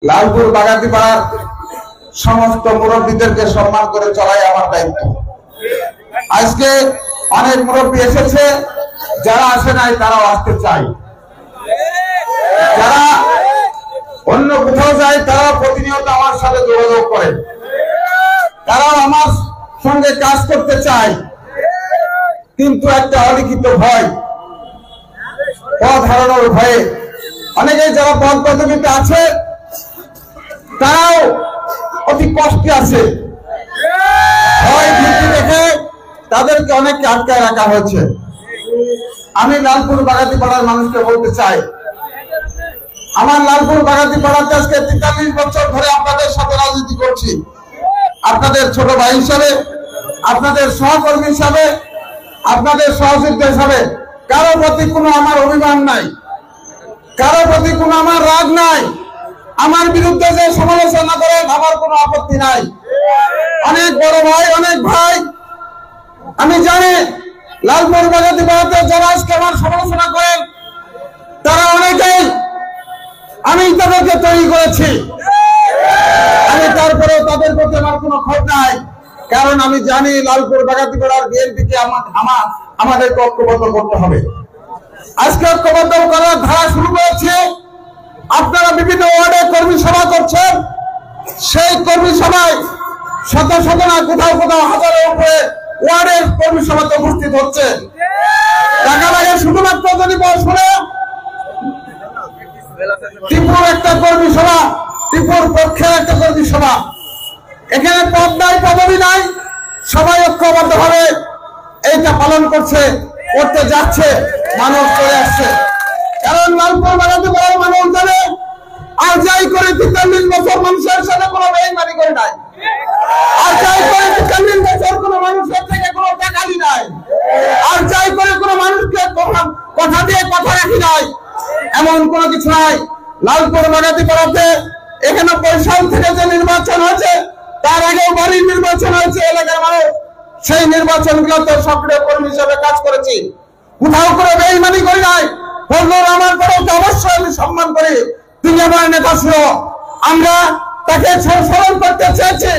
লালপুর বাগাতিপাড়ার সমস্ত মুরব্বীদেরকে সম্মান করে চলাই আমার দায়িত্ব। আজকে অনেক মুরব্বী এসেছে, যারা আসে নাই তারাও আসতে চাই, যারা অন্য কোথাও যায় তারাও প্রতিনিয়ত আমার সাথে যোগাযোগ করে, তারাও আমার সঙ্গে কাজ করতে চায়, কিন্তু একটা অলিখিত ভয়, পদ হারানোর ভয়ে অনেকেই যারা পদ পদবিতে আছে তারাও অতি কষ্টে আছে। ভয় ভীতি দেখে তাদেরকে অনেককে আটকায় রাখা হয়েছে। আমি লালপুর বাগাতিপাড়ার মানুষকে বলতে চাই, আমার লালপুর বাগাতিপাড়াতে আজকে 43 বছর ধরে আপনাদের সাথে রাজনীতি করছি, আপনাদের ছোট ভাই হিসাবে, আপনাদের সহকর্মী হিসাবে, আপনাদের সহযোদ্ধা হিসাবে। কারো প্রতি কোনো আমার অভিমান নাই, কারো প্রতি কোনো আমার রাগ নাই। আমার বিরুদ্ধে যে সমালোচনা করেন আমার কোনো আপত্তি নাই। অনেক বড় ভাই, অনেক ভাই, আমি জানি লালপুর বাগাতিপাড়াতে যারা আজকে আমার সমালোচনা করেন তারা অনেকেই আমি তাদেরকে তৈরি করেছি। আমি তারপরেও তাদের প্রতি আমার কোনো ক্ষোভ নাই, কারণ আমি জানি লালপুর বাগাতিপাড়ার বিএনপিকে আমাদেরকে ঐক্যবদ্ধ করতে হবে। আজকে ঐক্যবদ্ধ করার ধারা শুরু করেছে। আপনারা বিভিন্ন ওয়ার্ডে কর্মী সভা করছেন, সেই কর্মী সভায় শত শত না কোথাও কোথাও হাজারের উপরে ওয়ার্ডের কর্মী সভাতে উপস্থিত হচ্ছে। টাকা লাগে শুধুমাত্র যদি শুনে ত্রিপুর একটা কর্মী সভা, ত্রিপুর পক্ষের একটা কর্মী সভা, এখানে পদ নাই পদবি নাই, সবাই ঐক্যবদ্ধ ভাবে এইটা পালন করছে, করতে যাচ্ছে, মানুষ করে আসছে। কারণ লালপুর বাগাতিপাড়ার মানুষ জানে আর যাই করে 43 বছর মানুষের সাথে কোনো বেইমানি করে নাই, আর যাই করে 43 বছর কোনো মানুষের থেকে কোনো টাকালি নাই, আর যাই করে কোনো মানুষকে কথা দিয়ে কথা রাখি নাই, এমন কোনো কিছু নাই। লালপুর বাগাতিপাড়াতে এখানে বরিশাল থেকে যে নির্বাচন হয়েছে, তার আগেও বাড়ির নির্বাচন হয়েছে, এলাকার মানুষ সেই নির্বাচনগুলোতে সক্রিয় কর্মী হিসেবে কাজ করেছি, কোথাও করে বেইমানি করি নাই। ফজলুর রহমান পরেও অবশ্যই আমি সম্মান করি, তিনি আমার নেতা ছিল, আমরা তাকে স্মরণ করতে চেয়েছি,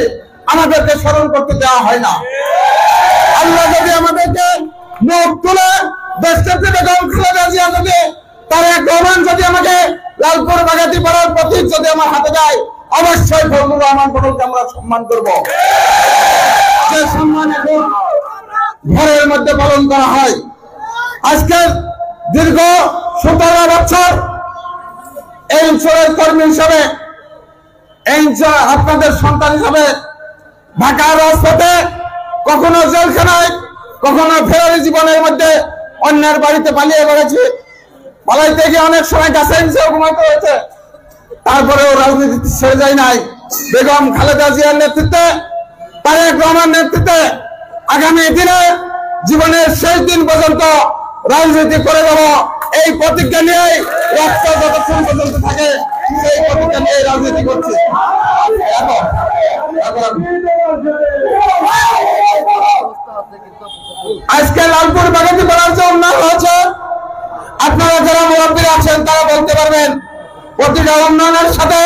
আমাদেরকে স্মরণ করতে দেওয়া হয় না। আল্লাহ যদি আমাদেরকে মুখ তুলে দেশটাকে বেগম খালেদা জিয়া যদি তারেক রহমান যদি আমাকে লালপুর বাগাতিপাড়ার প্রতীক যদি আমার হাতে দেয়, অবশ্যই ফজলুর রহমান পরেওকে আমরা সম্মান করব। যে সম্মান এখন ঘরের মধ্যে পালন করা হয়। আজকে দীর্ঘ 17 বছর এই অঞ্চলের কর্মী হিসাবে, এই আপনাদের সন্তান হিসাবে ঢাকার রাজপথে কখনো জেলখানায়, কখনো ফেরারি জীবনের মধ্যে অন্যের বাড়িতে পালিয়ে বেড়েছি, পালাইতে গিয়ে অনেক সময় গাছে নিচেও ঘুমাতে হয়েছে, তারপরেও রাজনীতি ছেড়ে যায় নাই। বেগম খালেদা জিয়ার নেতৃত্বে, তারেক রহমান নেতৃত্বে আগামী দিনে জীবনের শেষ দিন পর্যন্ত রাজনীতি করে যাব, এই প্রতিজ্ঞা নিয়ে রক্ত যতক্ষণ পর্যন্ত থাকে সেই প্রতিজ্ঞা নিয়ে রাজনীতি করছে। আজকে লালপুর বাগাতিপাড়ার যে উন্নয়ন হয়েছে, আপনারা যারা মুরব্বীরা আছেন তারা বলতে পারবেন, প্রতিটা উন্নয়নের সাথে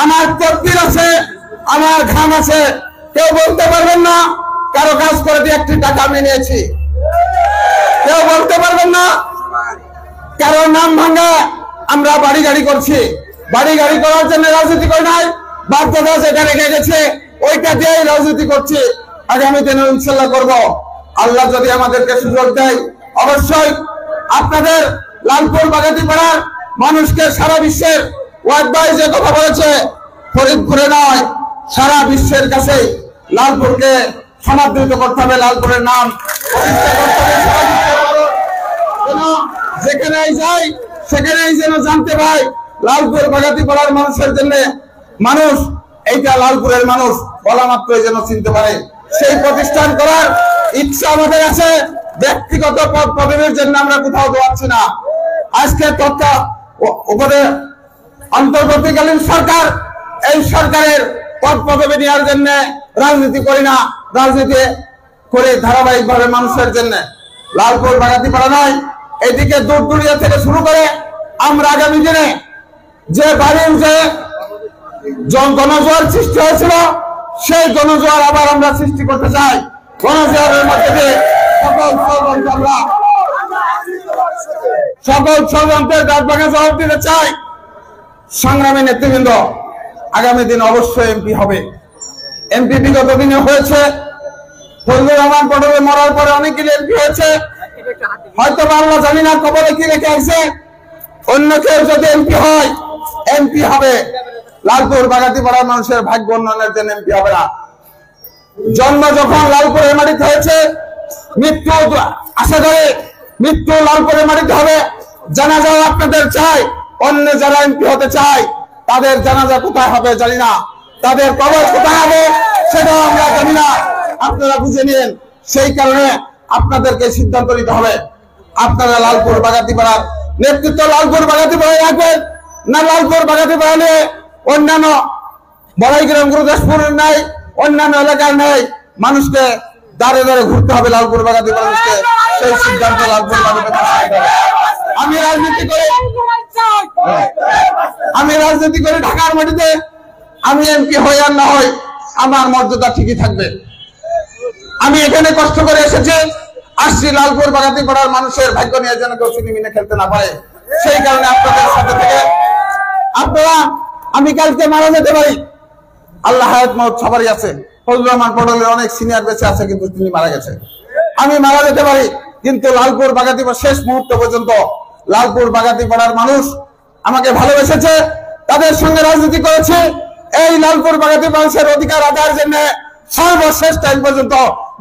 আমার তকদির আছে, আমার ঘাম আছে। কেউ বলতে পারবেন না কারো কাজ করে দিয়ে একটি টাকা আমি নিয়েছি, কেউ বলতে পারবেন না কারো নাম ভাঙা আমরা বাড়ি গাড়ি করছি। বাড়ি গাড়ি করার জন্য রাজনীতি করি নাই, বাধ্যতা যেটা রেখে গেছে ওইটা দিয়েই রাজনীতি করছি, আগামী দিনে ইনশাল্লাহ করব। আল্লাহ যদি আমাদেরকে সুযোগ দেয়, অবশ্যই আপনাদের লালপুর বাগাতিপাড়ার মানুষকে সারা বিশ্বের ওয়ার্ড বাই যে কথা বলেছে, ফরিদপুরে নয় সারা বিশ্বের কাছে লালপুরকে সমাদৃত করতে হবে, লালপুরের নাম প্রতিষ্ঠা করতে হবে। যেখানেই যাই সেখানেই যেন জানতে পাই লালপুর বাগাতিপাড়ার মানুষের জন্য, মানুষ এইটা লালপুরের মানুষ বলা মাত্রই যেন চিনতে পারে। সেই প্রতিষ্ঠান করার ইচ্ছা আমাদের আছে। ব্যক্তিগত পদ পদবীর জন্য আমরা কোথাও দৌড়াচ্ছি না। আজকে উপরে অন্তর্বর্তীকালীন সরকার, এই সরকারের পদ পদবী নেওয়ার জন্য রাজনীতি করি না, রাজনীতি করে ধারাবাহিকভাবে মানুষের জন্য। লালপুর বাগাতিপাড়া নয়, এদিকে দূর দুনিয়া থেকে শুরু করে আমরা আগামী দিনে যে বাড়ি উঠে গণজোয়ার সৃষ্টি হয়েছিল, সেই গণজোয়ার আবার আমরা সৃষ্টি করতে চাই। গণজোয়ারের মধ্যে দিয়ে সকল ষড়যন্ত্রের দাঁত ভাঙা জবাব দিতে চাই। সংগ্রামী নেতৃবৃন্দ, আগামী দিন অবশ্যই এমপি হবে। এমপি বিগত দিনে হয়েছে, ফজলুর রহমান পটলে মরার পরে অনেকগুলি এমপি হয়েছে। হয়তো আল্লাহ জানি না কবরে কি রেখে আছে, অন্য কেউ যদি এমপি হয়, এমপি হবে। লালপুর বাগাতিপাড়ার মানুষের ভাগ্য উন্নয়নের জন্য এমপি হবে না। জন্ম যখন লালপুরের মাটিতে হয়েছে, মৃত্যু আশা করে মৃত্যু লালপুরের মাটিতে হবে। জানাজাও আপনাদের চাই। অন্য যারা এমপি হতে চায় তাদের জানাজা কোথায় হবে জানি না, তাদের কবর কোথায় হবে সেটাও আমরা জানি না। আপনারা বুঝে নিন, সেই কারণে আপনাদেরকে সিদ্ধান্ত নিতে হবে। আপনারা লালপুর বাগাতিপাড়ার নেতৃত্ব লালপুর বাগাতিপাড়ায় রাখবেন না লালপুর বাগাতিপাড়া নিয়ে অন্যান্য বড়াইগ্রাম গুরুদাসপুর নাই, অন্যান্য এলাকার নেই, মানুষকে দাঁড়ে দাঁড়ে ঘুরতে হবে লালপুর বাগাতিপাড়া মানুষকে। সেই সিদ্ধান্ত লালপুর বাগাতিপাড়া। আমি রাজনীতি করে ঢাকার মাটিতে আমি এমপি হই আর না হই, আমার মর্যাদা ঠিকই থাকবে। আমি এখানে কষ্ট করে এসেছি, আসছি লালপুর বাগাতিপাড়ার মানুষের ভাগ্য নিয়ে যেন কেউ চিনিমিনে খেলতে না পারে। সেই কারণে আপনাদের সাথে থেকে আপনারা, আমি কালকে মারা যেতে পারি, আল্লাহ হায়াত মওত সবারই আছে। ফজলুর রহমান পটলের অনেক সিনিয়র বেঁচে আছে, কিন্তু তিনি মারা গেছে। আমি মারা যেতে পারি, কিন্তু লালপুর বাগাতিপাড়া শেষ মুহূর্ত পর্যন্ত লালপুর বাগাতিপাড়ার মানুষ আমাকে ভালোবেসেছে, তাদের সঙ্গে রাজনীতি করেছে। এই লালপুর বাগাতিপাড়া মানুষের অধিকার আদায়ের জন্য সর্বশেষ টাইম পর্যন্ত,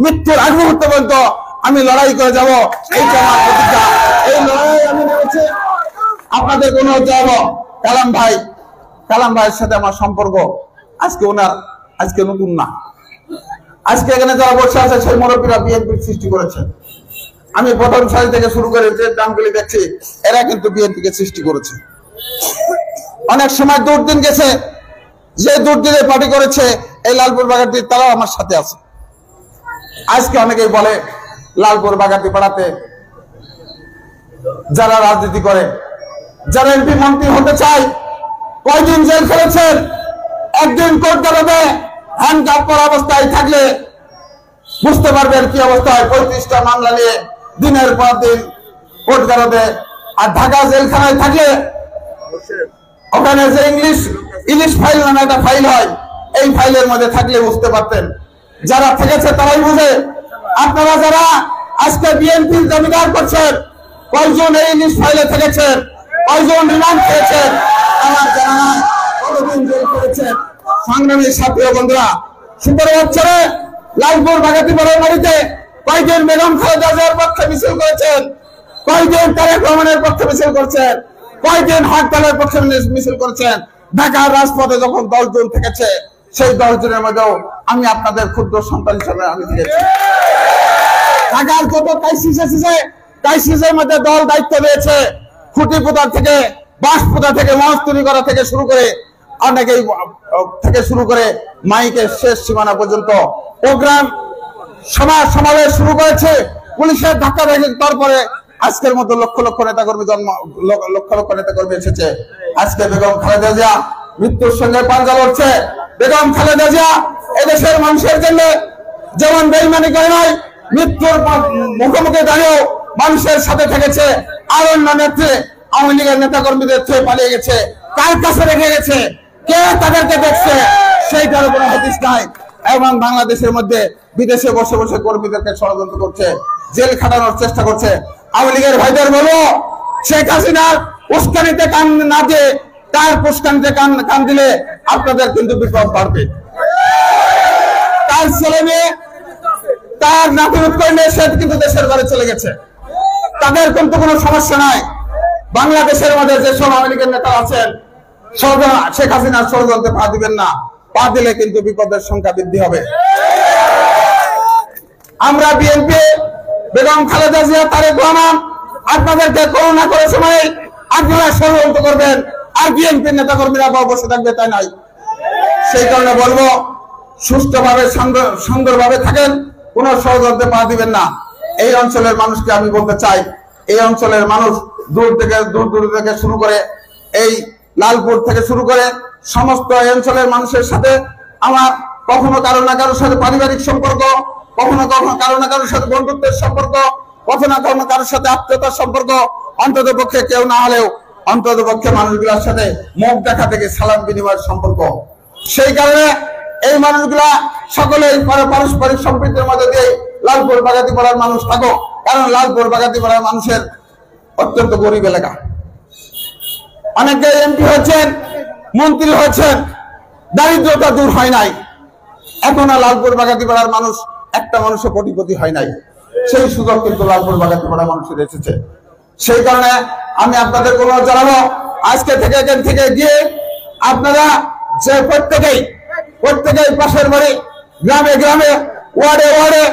মৃত্যুর আগ মুহূর্ত পর্যন্ত আমি লড়াই করে যাব। এইটা আমার প্রতিজ্ঞা। এই লড়াই আমি নেমেছি। আপনাদের অনুরোধ জানাবো, কালাম ভাইয়ের সাথে আমার সম্পর্ক আজকে নতুন না। আজকে এখানে যারা বসে আছে সেই মুরব্বীরা বিএনপির সৃষ্টি করেছে। আমি প্রথম সারি থেকে শুরু করে যে নামগুলি দেখছি, এরা কিন্তু বিএনপিকে সৃষ্টি করেছে। অনেক সময় দুর্দিন গেছে, যে দুর্দিনে পার্টি করেছে এই লালপুর বাগাতি, তারাও আমার সাথে আছে। আজকে অনেকেই বলে লালপুর বাগাতি পাড়াতে যারা রাজনীতি করে, যারা এমপি মন্ত্রী হতে চায়, কয়দিন জেল খেলেছেন, একদিন কোর্ট আদালতে হ্যান্ডকাপ করা অবস্থায় থাকলে বুঝতে পারবেন কি অবস্থা হয়। 35টা মামলা নিয়ে দিনের পর দিন কোর্ট আদালতে, আর ঢাকা জেলখানায় থাকলে ওখানে যে ইলিশ ফাইল নামে একটা ফাইল হয়, এই ফাইলের মধ্যে থাকলে বুঝতে পারতেন। যারা থেকেছে তারাই বুঝে। আপনারা যারা আজকে বিএনপির জমিদার করছেন, কয়জন এই ইলিশ ফাইলে থেকেছেন, কয়জন রিমান্ড খেয়েছেন আমার জানা নাই, কতদিন জেল করেছেন। সংগ্রামী সাথী ও বন্ধুরা, 17 বছরে লালপুর বাগাতিপাড়ার বাড়িতে কয়জন বেগম খালেদা জিয়ার পক্ষে মিছিল করেছেন, কয়জন তারেক রহমানের পক্ষে মিছিল করছেন, কয়জন হরতালের পক্ষে মিছিল করেছেন। ঢাকার রাজপথে যখন 10 জন থেকেছে, সেই 10 জনের মধ্যেও আমি আপনাদের ক্ষুদ্র সন্তান হিসেবে আমি থেকেছি। ঢাকার যত ক্রাইসিসের মধ্যে দল দায়িত্ব দিয়েছে, খুঁটি পোতা থেকে, বাঁশ পোতা থেকে, মঞ্চ তৈরি করা থেকে শুরু করে, অনেকেই থেকে শুরু করে মাইকের শেষ সীমানা পর্যন্ত প্রোগ্রাম সমাবেশ শুরু করেছে। পুলিশের ধাক্কা দেখে তারপরে আজকের মতো লক্ষ লক্ষ নেতাকর্মী এসেছে। আজকে বেগম খালেদা জিয়া মৃত্যুর সঙ্গে পাঞ্জা লড়ছে। বেগম খালেদা জিয়া এদেশের মানুষের জন্য যেমন বেইমানি করে নাই, মৃত্যুর মুখোমুখি দাঁড়িয়েও মানুষের সাথে থেকেছে। আর অন্য নেত্রী আওয়ামী লীগের নেতাকর্মীদের থেকে পালিয়ে গেছে, কার কাছে রেখে গেছে, কে তাদেরকে দেখছে, সেইটার কোনো হদিস নাই। এবং বাংলাদেশের মধ্যে বিদেশে বসে বসে কর্মীদেরকে ষড়যন্ত্র করছে, জেল খাটানোর চেষ্টা করছে। আওয়ামী লীগের ভাইদের বলবো, শেখ হাসিনার উস্কানিতে কান না দিয়ে তার উস্কানিতে কান দিলে আপনাদের কিন্তু বিপদ বাড়বে। তার ছেলে মেয়ে, তার নাতিরূপ করলে সে কিন্তু দেশের বাড়ি চলে গেছে, তাদের কিন্তু কোনো সমস্যা নাই। বাংলাদেশের মধ্যে যেসব আওয়ামী লীগের নেতা আছেন, শেখ হাসিনার ষড়যন্ত্রে পা দিবেন না, পা দিলে কিন্তু বিপদের সংখ্যা বৃদ্ধি হবে। আমরা বিএনপি, বেগম খালেদা জিয়া, তারেক রহমান আপনাদেরকে করুণা করে সময় আপনারা ষড়যন্ত্র করবেন, আর বিএনপির নেতা কর্মীরা বসে থাকবে তাই নয়। সেই কারণে বলবো, সুষ্ঠুভাবে সুন্দরভাবে থাকেন, কোন ষড়যন্ত্রে পা দিবেন না। এই অঞ্চলের মানুষকে আমি বলতে চাই, এই অঞ্চলের মানুষ দূর থেকে শুরু করে, এই লালপুর থেকে শুরু করে সমস্ত অঞ্চলের মানুষের সাথে আমার কখনো কারো না কারোর সাথে পারিবারিক সম্পর্ক, কখনো কখনো কারো না কারোর সাথে বন্ধুত্বের সম্পর্ক, কখনো কখনো কারোর সাথে আত্মীয়তার সম্পর্ক, অন্তত পক্ষে কেউ না হলেও অন্তত পক্ষে মানুষগুলোর সাথে মুখ দেখা থেকে সালাম বিনিময়ের সম্পর্ক। সেই কারণে এই মানুষগুলা সকলেই পারস্পরিক সম্প্রীতির মধ্যে দিয়ে লালপুর বাগাতিপাড়ার মানুষ থাকো, কারণ লালপুর বাগাতিপাড়ার মানুষের অত্যন্ত গরিব এলাকা। অনেকে এমপি হয়েছেন, মন্ত্রী হয়েছেন, দারিদ্রতা দূর হয় নাই, এখনো লালপুর বাগাতিপাড়ার মানুষ একটা মানুষও কোটিপতি হয় নাই। সেই সুযোগ কিন্তু লালপুর বাগাতিপাড়ার মানুষের এসেছে। সেই কারণে আমি আপনাদের অনুরোধ জানাবো, আজকে থেকে এখান থেকে গিয়ে আপনারা যে প্রত্যেকেই পাশের বাড়ি, গ্রামে গ্রামে, ওয়ার্ডে ওয়ার্ডে,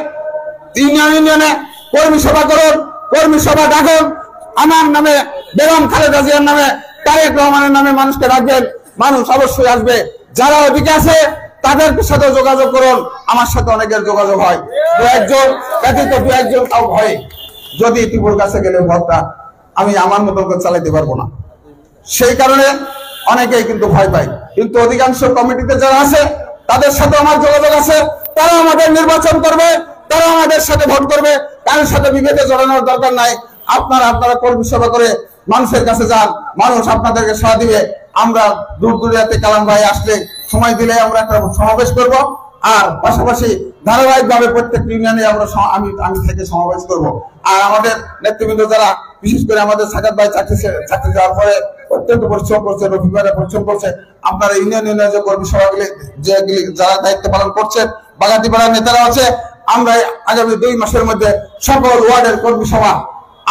ইউনিয়নে কর্মী সভা করুন, কর্মী সভা ডাকুন। আমার নামে, বেগম খালেদা জিয়ার নামে, তারেক রহমানের নামে মানুষকে ডাকবেন, মানুষ অবশ্যই আসবে। যারা ওদিকে আছে তাদের সাথে যোগাযোগ করুন, আমার সাথে অনেকের যোগাযোগ হয়, দু একজন ব্যতীত দু একজন তাও ভয়, যদি টিপুর কাছে গেলে ভোটটা আমি আমার মতো করে চালাইতে পারবো না। সেই কারণে অনেকেই কিন্তু ভয় পায়, কিন্তু অধিকাংশ কমিটিতে যারা আছে তাদের সাথে আমার যোগাযোগ আছে, তারা আমাদের নির্বাচন করবে, তারা আমাদের সাথে ভোট করবে, কারোর সাথে বিভেদে জড়ানোর দরকার নাই। আপনারা কর্মী সভা করে মানুষের কাছে যান, মানুষ আপনাদেরকে সাড়া দিবে। আমরা দূর দূরিয়াতে কালাম ভাই আসলে সময় দিলে আমরা একটা সমাবেশ করব, আর পাশাপাশি ধারাবাহিক ভাবে প্রত্যেক ইউনিয়নে আমরা আমি থেকে সমাবেশ করব। আর আমাদের নেতৃবৃন্দ যারা, বিশেষ করে আমাদের সাকাত ভাই চাকরি যাওয়ার পরে অত্যন্ত পরিশ্রম করছে, রবিবারে পরিশ্রম করছে, আপনারা ইউনিয়নে যে কর্মী সভাগুলি যেগুলি যারা দায়িত্ব পালন করছে, বাগাতিপাড়ার নেতারা আছে, আমরা আগামী 2 মাসের মধ্যে সকল ওয়ার্ডের কর্মী সভা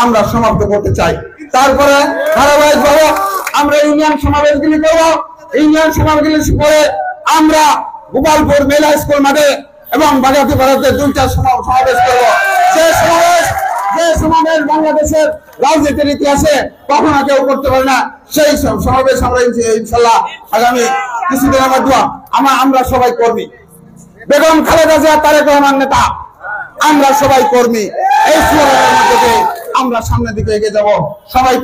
আমরা সমাপ্ত করতে চাই। তারপরে ধারাবাহিক ভাবে আমরা ইউনিয়ন সমাবেশগুলি করব। ইউনিয়ন সমাবেশগুলি করে আমরা গোপালপুর মেলা স্কুল মাঠে এবং বাগাতিপাড়াতে 2টা সমাবেশ করব। যে সমাবেশ বাংলাদেশের রাজনীতির ইতিহাসে কখনো কেউ করতে পারে না, সেই সমাবেশ আমরা ইনশাল্লাহ আগামী কিছুদিনের মধ্যে আমরা সবাই কর্মী। বেগম খালেদা জিয়া, তারেক রহমান নেতা, আমরা সবাই কর্মী। এই স্লোগানের মধ্যে আমরা সামনের দিকে এগিয়ে যাব। সবাই